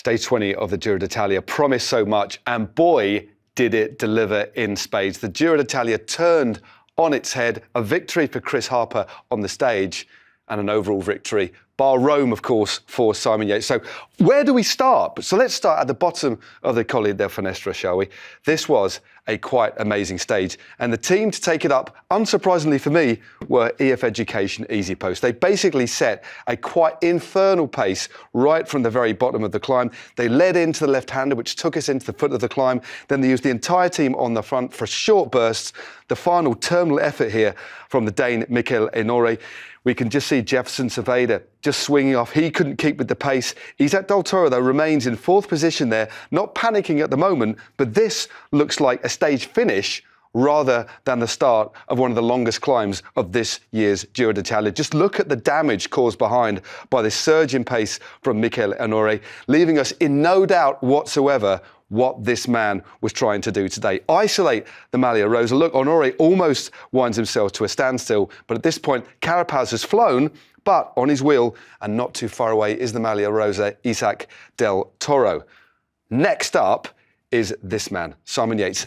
Stage 20 of the Giro D'Italia promised so much, and boy, did it deliver in spades. The Giro D'Italia turned on its head, a victory for Chris Harper on the stage, and an overall victory, bar Rome, of course, for Simon Yates. So where do we start? So let's start at the bottom of the Colle del Finestre, shall we? This was a quite amazing stage. And the team to take it up, unsurprisingly for me, were EF Education Easy Post. They basically set a quite infernal pace right from the very bottom of the climb. They led into the left-hander, which took us into the foot of the climb. Then they used the entire team on the front for short bursts. The final terminal effort here from the Dane Mikel Enore. We can just see Jefferson Cerveda just swinging off. He couldn't keep with the pace. Isaac del Toro, though, remains in fourth position there, not panicking at the moment, but this looks like a stage finish rather than the start of one of the longest climbs of this year's Giro d'Italia. Just look at the damage caused behind by this surge in pace from Mikel Enore, leaving us in no doubt whatsoever what this man was trying to do today. Isolate the Maglia Rosa. Look, Honore almost winds himself to a standstill, but at this point, Carapaz has flown, but on his wheel, and not too far away, is the Maglia Rosa, Isaac del Toro. Next up is this man, Simon Yates.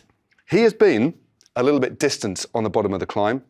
He has been a little bit distant on the bottom of the climb.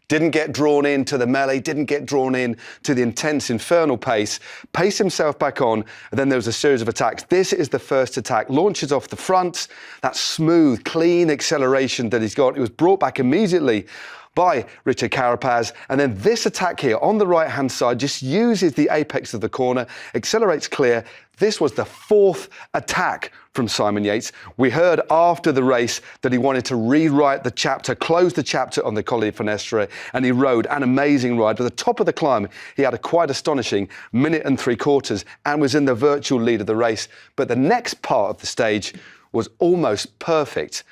Didn't get drawn into the melee, didn't get drawn in to the intense, infernal pace, paced himself back on, and then there was a series of attacks. This is the first attack, launches off the front, that smooth, clean acceleration that he's got. It was brought back immediately by Richard Carapaz, and then this attack here on the right-hand side just uses the apex of the corner, accelerates clear. This was the fourth attack from Simon Yates. We heard after the race that he wanted to rewrite the chapter, close the chapter on the Colle del Finestre, and he rode an amazing ride. At the top of the climb, he had a quite astonishing minute and 3/4 and was in the virtual lead of the race. But the next part of the stage was almost perfect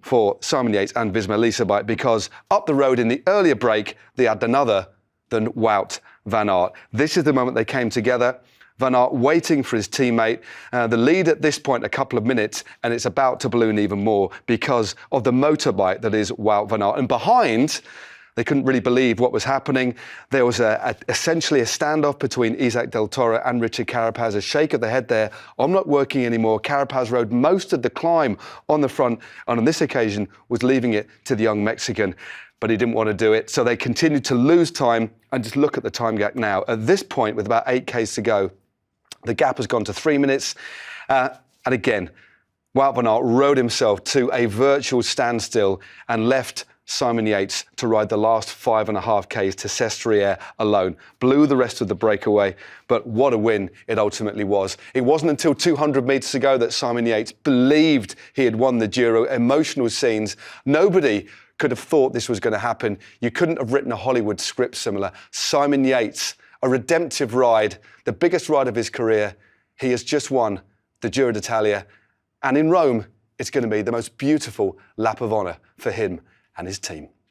for Simon Yates and Visma Leasebike, because up the road in the earlier break, they had none other than Wout van Aert. This is the moment they came together. Van Aert waiting for his teammate. The lead at this point, a couple of minutes, and it's about to balloon even more because of the motorbike that is Wout van Aert. And behind, they couldn't really believe what was happening. There was essentially a standoff between Isaac del Toro and Richard Carapaz, a shake of the head there. I'm not working anymore. Carapaz rode most of the climb on the front, and on this occasion was leaving it to the young Mexican, but he didn't want to do it. So they continued to lose time, and just look at the time gap now. At this point, with about 8Ks to go, the gap has gone to 3 minutes. And again, Wout van Aert rode himself to a virtual standstill and left Simon Yates to ride the last 5.5 Ks to Sestriere alone. Blew the rest of the breakaway, but what a win it ultimately was. It wasn't until 200 metres ago that Simon Yates believed he had won the Giro. Emotional scenes. Nobody could have thought this was going to happen. You couldn't have written a Hollywood script similar. Simon Yates, a redemptive ride, the biggest ride of his career. He has just won the Giro d'Italia, and in Rome, it's going to be the most beautiful lap of honour for him and his team.